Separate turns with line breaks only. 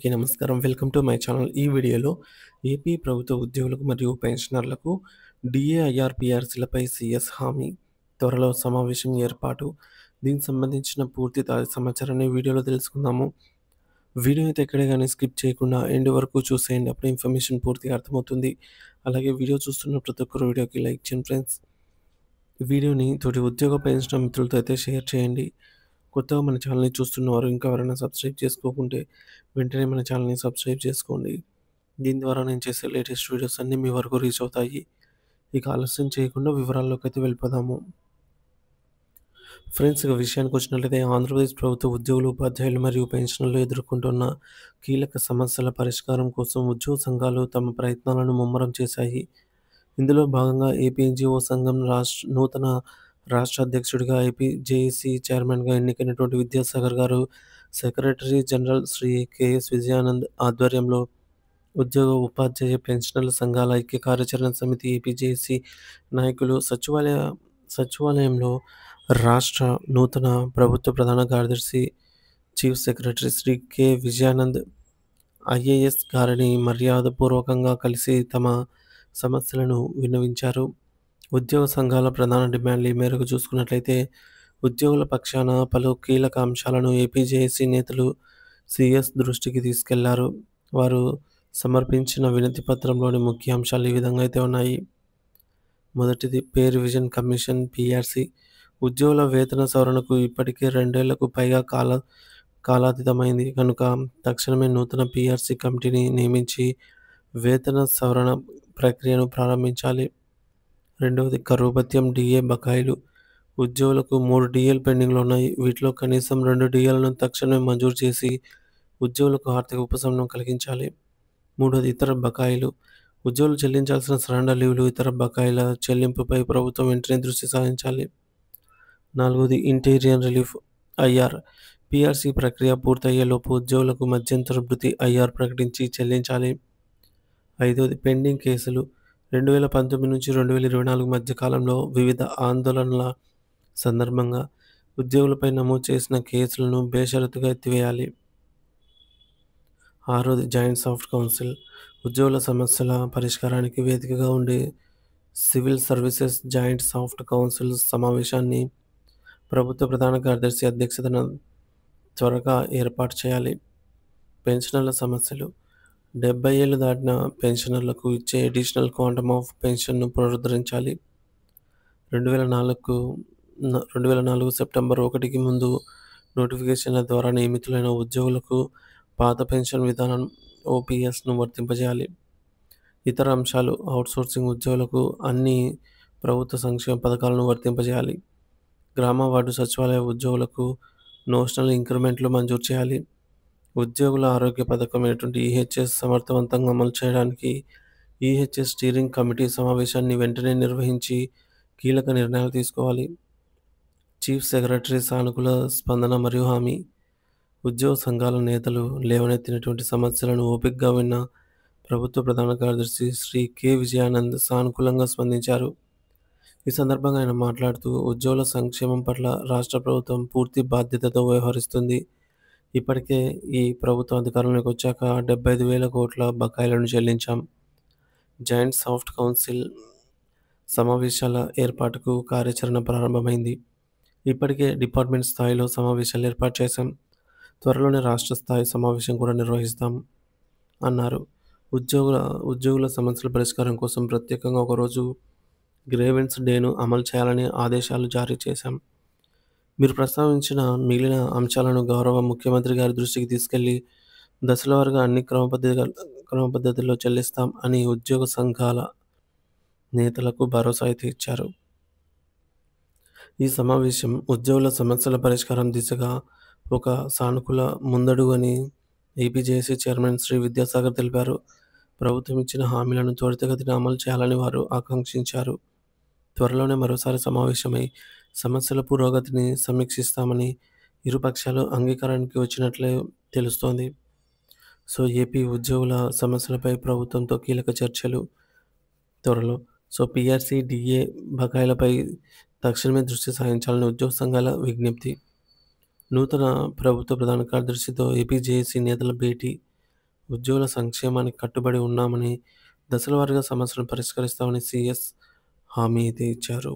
అందరికీ నమస్కారం. Welcome to my channel. ఈ వీడియోలో ఏపీ ప్రభుత్వ ఉద్యోగులకు మరియు పెన్షనర్లకు డీఏఐఆర్‌పీఆర్‌సీలపై సీఎస్ హామీ, త్వరలో సమావేశం ఏర్పాటు. దీనికి సంబంధించిన పూర్తి తాజా సమాచారాన్ని వీడియోలో తెలుసుకుందాము. వీడియో అయితే ఎక్కడే గాని స్కిప్ చేయకుండా ఎండ్ వరకు చూసేయండి. అప్పుడు ఇన్ఫర్మేషన్ పూర్తిగా అర్థమవుతుంది. అలాగే వీడియో చూస్తున్న ప్రతి ఒక్కరు వీడియోకి లైక్ చేయండి ఫ్రెండ్స్. ఈ వీడియోని తోటి ఉద్యోగ పెన్షనర్ మిత్రులతో అయితే షేర్ చేయండి. కొత్తగా మన ఛానల్‌ని చూస్తున్నవారు ఇంకా ఎవరైనా సబ్స్క్రైబ్ చేసుకోకుంటే వెంటనే మన ఛానల్‌ని సబ్స్క్రైబ్ చేసుకోండి. దీని ద్వారా నేను చేసే లేటెస్ట్ వీడియోస్ అన్నీ మీ వరకు రీచ్ అవుతాయి. ఇక ఆలస్యం చేయకుండా వివరాల్లోకైతే వెళ్ళిపోదాము. ఫ్రెండ్స్, ఇక విషయానికి వచ్చినట్లయితే ఆంధ్రప్రదేశ్ ప్రభుత్వ ఉద్యోగులు, ఉపాధ్యాయులు మరియు పెన్షనర్లు ఎదుర్కొంటున్న కీలక సమస్యల పరిష్కారం కోసం ఉద్యోగ సంఘాలు తమ ప్రయత్నాలను ముమ్మరం చేశాయి. ఇందులో భాగంగా ఏపీ ఎన్‌జీఓ సంఘం నూతన రాష్ట్ర అధ్యక్షుడిగా ఏపీ జేఏసీ చైర్మన్‌గా ఎన్నికైనటువంటి విద్యాసాగర్ గారు, secretary general Shri KS Vijayanand ఆధ్వర్యంలో ఉద్యోగ, ఉపాధ్యాయ, పెన్షనర్ల సంఘాల ఐక్య కార్యాచరణ సమితి ఏపీ జేఏసీ నాయకులు సచివాలయంలో రాష్ట్ర నూతన ప్రభుత్వ ప్రధాన కార్యదర్శి, chief secretary Shri K. Vijayanand IAS గారిని మర్యాదపూర్వకంగా కలిసి తమ సమస్యలను విన్నవించారు. ఉద్యోగ సంఘాల ప్రధాన డిమాండ్లు ఈ మేరకు చూసుకున్నట్లయితే, ఉద్యోగుల పక్షాన పలు కీలక అంశాలను ఏపీ జేఏసీ నేతలు సీఎస్ దృష్టికి తీసుకెళ్లారు. వారు సమర్పించిన వినతి పత్రంలోని ముఖ్య అంశాలు ఈ విధంగా అయితే ఉన్నాయి. మొదటిది పే రివిజన్ కమిషన్ పీఆర్సీ. ఉద్యోగుల వేతన సవరణకు ఇప్పటికే 2 ఏళ్లకు పైగా కాలాతీతమైంది కనుక తక్షణమే నూతన పీఆర్సీ కమిటీని నియమించి వేతన సవరణ ప్రక్రియను ప్రారంభించాలి. రెండవది కరువు భత్యం డీఏ బకాయిలు. ఉద్యోగులకు 3 డీఏలు పెండింగ్లో ఉన్నాయి. వీటిలో కనీసం 2 డీఏలను తక్షణమే మంజూరు చేసి ఉద్యోగులకు ఆర్థిక ఉపశమనం కలిగించాలి. మూడవది ఇతర బకాయిలు. ఉద్యోగులు చెల్లించాల్సిన సరెండర్ లీవ్లు, ఇతర బకాయిల చెల్లింపుపై ప్రభుత్వం వెంటనే దృష్టి సారించాలి. నాలుగవది ఇంటీరియర్ రిలీఫ్ ఐఆర్. పీఆర్సీ ప్రక్రియ పూర్తయ్యేలోపు ఉద్యోగులకు మధ్యంతర భృతి ఐఆర్ ప్రకటించి చెల్లించాలి. ఐదవది పెండింగ్ కేసులు. 2019 నుంచి 2024 మధ్య కాలంలో వివిధ ఆందోళనల సందర్భంగా ఉద్యోగులపై నమోదు చేసిన కేసులను బేషరతుగా ఎత్తివేయాలి. ఆరోది జాయింట్ సాఫ్ట్ కౌన్సిల్. ఉద్యోగుల సమస్యల పరిష్కారానికి వేదికగా ఉండే civil services joint soft council సమావేశాన్ని ప్రభుత్వ ప్రధాన కార్యదర్శి అధ్యక్షతన త్వరగా ఏర్పాటు చేయాలి. పెన్షనర్ల సమస్యలు. 70 ఏళ్లు దాటిన పెన్షనర్లకు ఇచ్చే అడిషనల్ క్వాంటమ్ ఆఫ్ పెన్షన్ను పునరుద్ధరించాలి. 2004 సెప్టెంబర్ 1కి ముందు నోటిఫికేషన్ల ద్వారా నియమితులైన ఉద్యోగులకు పాత పెన్షన్ విధానం ఓపీఎస్ను వర్తింపజేయాలి. ఇతర అంశాలు. అవుట్సోర్సింగ్ ఉద్యోగులకు అన్ని ప్రభుత్వ సంక్షేమ పథకాలను వర్తింపజేయాలి. గ్రామ వార్డు సచివాలయ ఉద్యోగులకు నోషనల్ ఇంక్రిమెంట్లు మంజూరు చేయాలి. ఉద్యోగుల ఆరోగ్య పథకమైనటువంటి ఈహెచ్ఎస్ సమర్థవంతంగా అమలు చేయడానికి ఈహెచ్ఎస్ స్టీరింగ్ కమిటీ సమావేశాన్ని వెంటనే నిర్వహించి కీలక నిర్ణయాలు తీసుకోవాలి. చీఫ్ సెక్రటరీ సానుకూల స్పందన మరియు హామీ. ఉద్యోగ సంఘాల నేతలు లేవనెత్తినటువంటి సమస్యలను ఓపికగా విన్న ప్రభుత్వ ప్రధాన కార్యదర్శి శ్రీ కె. విజయానంద్ సానుకూలంగా స్పందించారు. ఈ సందర్భంగా ఆయన మాట్లాడుతూ, ఉద్యోగుల సంక్షేమం పట్ల రాష్ట్ర ప్రభుత్వం పూర్తి బాధ్యతతో వ్యవహరిస్తుంది. ఇప్పటికే ఈ ప్రభుత్వం అధికారంలోకి వచ్చాక 75,000 కోట్ల బకాయిలను చెల్లించాం. జాయింట్ సాఫ్ట్ కౌన్సిల్ సమావేశాల ఏర్పాటుకు కార్యాచరణ ప్రారంభమైంది. ఇప్పటికే డిపార్ట్మెంట్ స్థాయిలో సమావేశాలు ఏర్పాటు చేశాం. త్వరలోనే రాష్ట్ర స్థాయి సమావేశం కూడా నిర్వహిస్తాం అన్నారు. ఉద్యోగుల సమస్యల పరిష్కారం కోసం ప్రత్యేకంగా ఒకరోజు గ్రీవెన్స్ డేను అమలు చేయాలని ఆదేశాలు జారీ చేశాం. మీరు ప్రస్తావించిన మిగిలిన అంశాలను గౌరవ ముఖ్యమంత్రి గారి దృష్టికి తీసుకెళ్లి దశలవారీగా అన్ని క్రమపద్ధతిలో చెల్లిస్తాం అని ఉద్యోగ సంఘాల నేతలకు భరోసా అయితే ఇచ్చారు. ఈ సమావేశం ఉద్యోగుల సమస్యల పరిష్కారం దిశగా ఒక సానుకూల ముందడుగు అని AP JAC chairman Shri Vidyasagar తెలిపారు. ప్రభుత్వం ఇచ్చిన హామీలను త్వరితగతిన అమలు చేయాలని వారు ఆకాంక్షించారు. త్వరలోనే మరోసారి సమావేశమై సమస్యల పురోగతిని సమీక్షిస్తామని ఇరుపక్షాలు అంగీకారానికి వచ్చినట్లే తెలుస్తోంది. సో ఏపీ ఉద్యోగుల సమస్యలపై ప్రభుత్వంతో కీలక చర్చలు త్వరలో. సో పీఆర్సీ, డీఏ బకాయిలపై తక్షణమే దృష్టి సారించాలని ఉద్యోగ సంఘాల విజ్ఞప్తి. నూతన ప్రభుత్వ ప్రధాన కార్యదర్శితో ఏపీ జేఏసీ నేతల భేటీ. ఉద్యోగుల సంక్షేమానికి కట్టుబడి ఉన్నామని, దశల వారీగా సమస్యలను పరిష్కరిస్తామని సీఎస్ హామీ అయితే ఇచ్చారు.